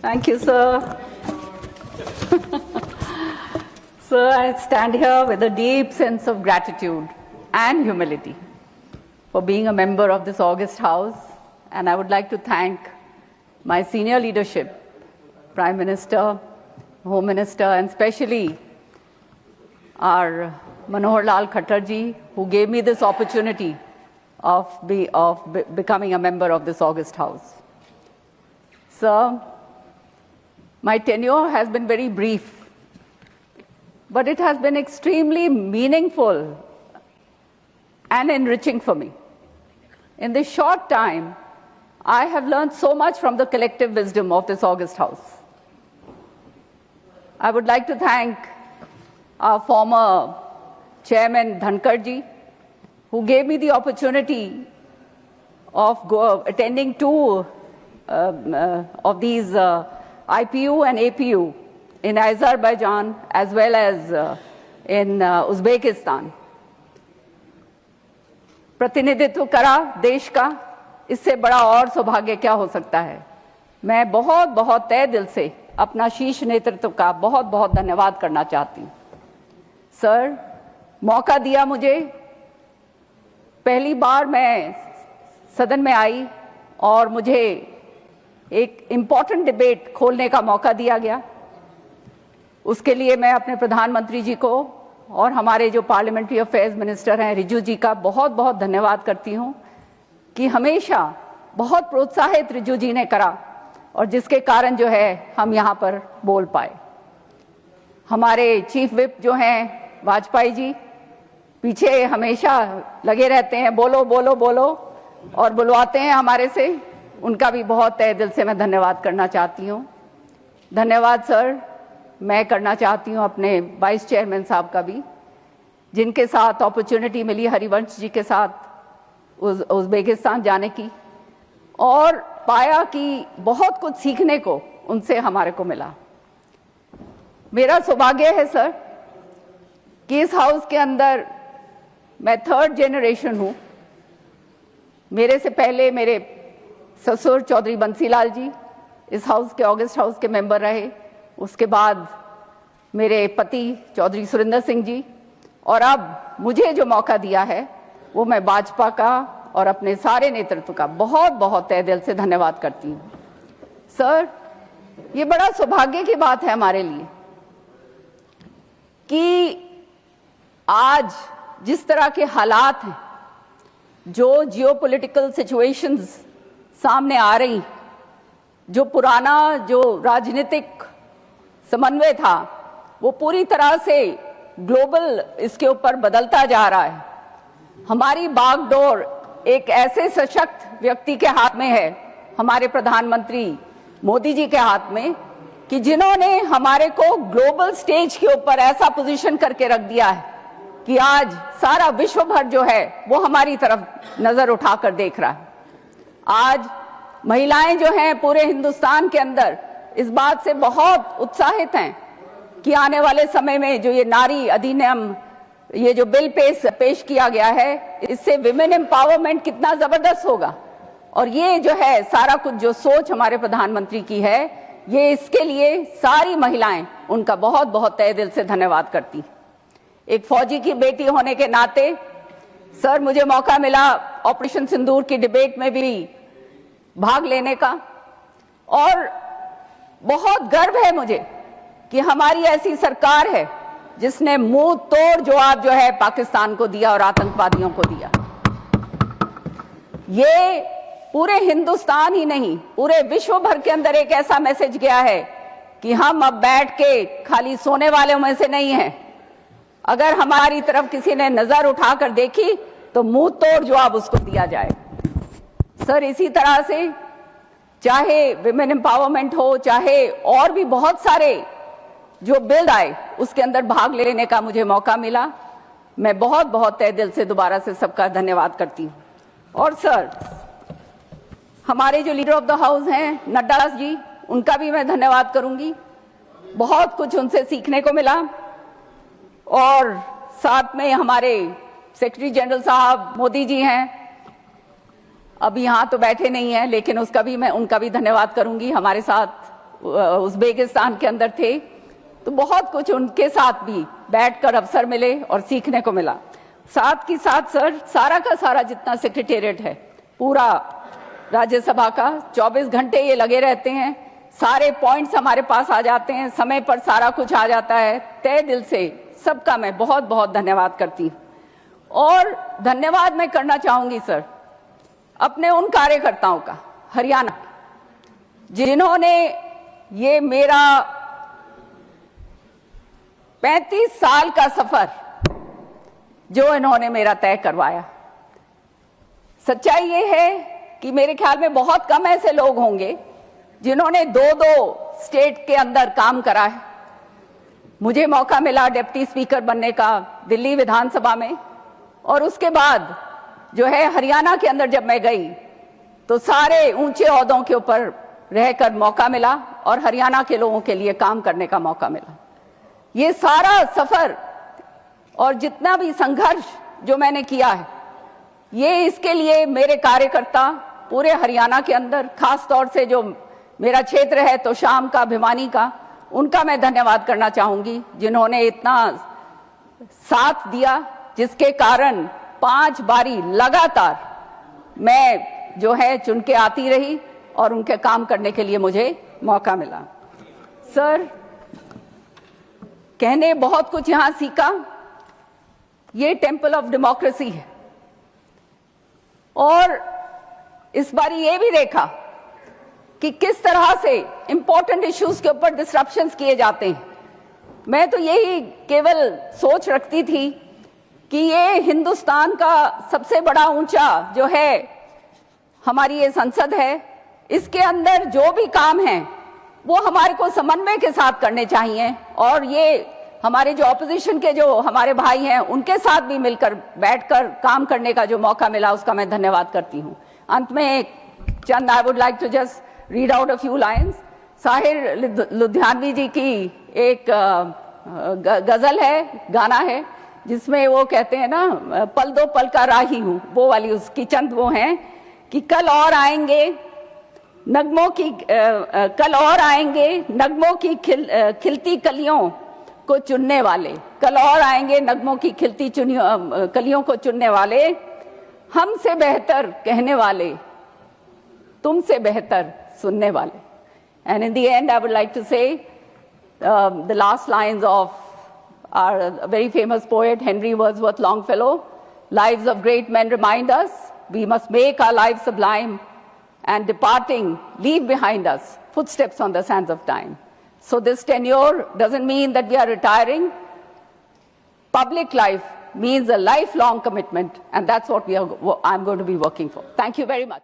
Thank you, sir. Sir, I stand here with a deep sense of gratitude and humility for being a member of this august House, and I would like to thank my senior leadership, Prime Minister, Home Minister, and especially our Manohar Lal Khattar ji, who gave me this opportunity of becoming a member of this august House. Sir, my tenure has been very brief, but it has been extremely meaningful and enriching for me. In this short time, I have learned so much from the collective wisdom of this august House. I would like to thank our former Chairman Dhankar ji, who gave me the opportunity of attending two of these IPU and APU in Azerbaijan as well as in Uzbekistan. प्रतिनिधित्व करा देश का, इससे बड़ा और सौभाग्य क्या हो सकता है। मैं बहुत बहुत तहे दिल से अपना शीर्ष नेतृत्व का बहुत बहुत धन्यवाद करना चाहती हूँ। सर, मौका दिया मुझे, पहली बार मैं सदन में आई और मुझे एक इम्पॉर्टेंट डिबेट खोलने का मौका दिया गया। उसके लिए मैं अपने प्रधानमंत्री जी को और हमारे जो पार्लियामेंट्री अफेयर्स मिनिस्टर हैं रिजू जी का बहुत बहुत धन्यवाद करती हूँ कि हमेशा बहुत प्रोत्साहित रिजू जी ने करा और जिसके कारण जो है हम यहाँ पर बोल पाए। हमारे चीफ विप जो हैं वाजपेयी जी पीछे हमेशा लगे रहते हैं, बोलो बोलो बोलो, और बुलवाते हैं हमारे से, उनका भी बहुत तहे दिल से मैं धन्यवाद करना चाहती हूँ। धन्यवाद सर मैं करना चाहती हूँ अपने वाइस चेयरमैन साहब का भी, जिनके साथ अपॉर्चुनिटी मिली हरिवंश जी के साथ उज़्बेकिस्तान जाने की, और पाया कि बहुत कुछ सीखने को उनसे हमारे को मिला। मेरा सौभाग्य है सर कि इस हाउस के अंदर मैं थर्ड जनरेशन हूँ। मेरे से पहले मेरे ससुर चौधरी बंसीलाल जी इस हाउस के ऑगस्ट हाउस के मेंबर रहे, उसके बाद मेरे पति चौधरी सुरिंदर सिंह जी, और अब मुझे जो मौका दिया है वो मैं भाजपा का और अपने सारे नेतृत्व का बहुत बहुत तहे दिल से धन्यवाद करती हूँ। सर, ये बड़ा सौभाग्य की बात है हमारे लिए कि आज जिस तरह के हालात हैं, जो जियोपॉलिटिकल सिचुएशंस सामने आ रही, जो पुराना जो राजनीतिक समन्वय था वो पूरी तरह से ग्लोबल इसके ऊपर बदलता जा रहा है। हमारी बागडोर एक ऐसे सशक्त व्यक्ति के हाथ में है, हमारे प्रधानमंत्री मोदी जी के हाथ में, कि जिन्होंने हमारे को ग्लोबल स्टेज के ऊपर ऐसा पोजीशन करके रख दिया है कि आज सारा विश्व भर जो है वो हमारी तरफ नजर उठाकर देख रहा है। आज महिलाएं जो हैं पूरे हिंदुस्तान के अंदर इस बात से बहुत उत्साहित हैं कि आने वाले समय में जो ये नारी अधिनियम, ये जो बिल पेश किया गया है, इससे विमेन एम्पावरमेंट कितना जबरदस्त होगा। और ये जो है सारा कुछ जो सोच हमारे प्रधानमंत्री की है, ये इसके लिए सारी महिलाएं उनका बहुत बहुत तहे दिल से धन्यवाद करती। एक फौजी की बेटी होने के नाते सर मुझे मौका मिला ऑपरेशन सिंदूर की डिबेट में भी भाग लेने का, और बहुत गर्व है मुझे कि हमारी ऐसी सरकार है जिसने मुंह तोड़ जवाब जो है पाकिस्तान को दिया और आतंकवादियों को दिया। ये पूरे हिंदुस्तान ही नहीं, पूरे विश्व भर के अंदर एक ऐसा मैसेज गया है कि हम अब बैठ के खाली सोने वालों में से नहीं हैं। अगर हमारी तरफ किसी ने नजर उठाकर देखी तो मुंह तोड़ जवाब उसको दिया जाए। सर, इसी तरह से चाहे विमेन एम्पावरमेंट हो, चाहे और भी बहुत सारे जो बिल आए, उसके अंदर भाग लेने का मुझे मौका मिला। मैं बहुत बहुत तहे दिल से दोबारा से सबका धन्यवाद करती हूँ। और सर, हमारे जो लीडर ऑफ द हाउस हैं नड्डा जी, उनका भी मैं धन्यवाद करूंगी। बहुत कुछ उनसे सीखने को मिला। और साथ में हमारे सेक्रेटरी जनरल साहब मोदी जी हैं, अभी यहाँ तो बैठे नहीं हैं, लेकिन उनका भी धन्यवाद करूंगी। हमारे साथ उज़्बेकिस्तान के अंदर थे, तो बहुत कुछ उनके साथ भी बैठकर अवसर मिले और सीखने को मिला। साथ ही साथ सर, सारा का सारा जितना सेक्रेटेरिएट है पूरा राज्यसभा का, 24 घंटे ये लगे रहते हैं, सारे पॉइंट्स हमारे पास आ जाते हैं, समय पर सारा कुछ आ जाता है। तहे दिल से सबका मैं बहुत बहुत धन्यवाद करती हूँ। और धन्यवाद मैं करना चाहूंगी सर अपने उन कार्यकर्ताओं का हरियाणा, जिन्होंने ये मेरा 35 साल का सफर जो इन्होंने मेरा तय करवाया। सच्चाई ये है कि मेरे ख्याल में बहुत कम ऐसे लोग होंगे जिन्होंने 2-2 स्टेट के अंदर काम करा है। मुझे मौका मिला डिप्टी स्पीकर बनने का दिल्ली विधानसभा में, और उसके बाद जो है हरियाणा के अंदर जब मैं गई तो सारे ऊंचे ओहदों के ऊपर रहकर मौका मिला और हरियाणा के लोगों के लिए काम करने का मौका मिला। ये सारा सफर और जितना भी संघर्ष जो मैंने किया है, ये इसके लिए मेरे कार्यकर्ता पूरे हरियाणा के अंदर, खास तौर से जो मेरा क्षेत्र है तो शाम का, भिवानी का, उनका मैं धन्यवाद करना चाहूंगी, जिन्होंने इतना साथ दिया, जिसके कारण 5 बारी लगातार मैं जो है चुन के आती रही और उनके काम करने के लिए मुझे मौका मिला। सर, कहने बहुत कुछ यहां सीखा। ये टेंपल ऑफ डेमोक्रेसी है, और इस बार ये भी देखा कि किस तरह से इंपॉर्टेंट इश्यूज के ऊपर डिस्ट्रप्शंस किए जाते हैं। मैं तो यही केवल सोच रखती थी कि ये हिंदुस्तान का सबसे बड़ा ऊंचा जो है हमारी ये संसद है, इसके अंदर जो भी काम है वो हमारे को समन्वय के साथ करने चाहिए, और ये हमारे जो ऑपोजिशन के जो हमारे भाई हैं उनके साथ भी मिलकर बैठकर काम करने का जो मौका मिला उसका मैं धन्यवाद करती हूँ। अंत में चंद I would like to just read out a few lines. Sahir Ludhianvi ji की एक गजल है, गाना है, जिसमें वो कहते हैं ना, पल दो पल का राही हूँ, वो वाली उसकी चंद वो हैं कि कल और आएंगे नगमों की कल और आएंगे नगमों की खिलती कलियों को चुनने वाले, कल और आएंगे नगमों की खिलती कलियों को चुनने वाले, हमसे बेहतर कहने वाले, तुमसे बेहतर सुनने वाले। And in the end, I would like to say the last lines of our very famous poet Henry Wadsworth Longfellow: lives of great men remind us we must make our lives sublime, and departing leave behind us footsteps on the sands of time. So this tenure doesn't mean that we are retiring. Public life means a lifelong commitment, and that's what I'm going to be working for. Thank you very much.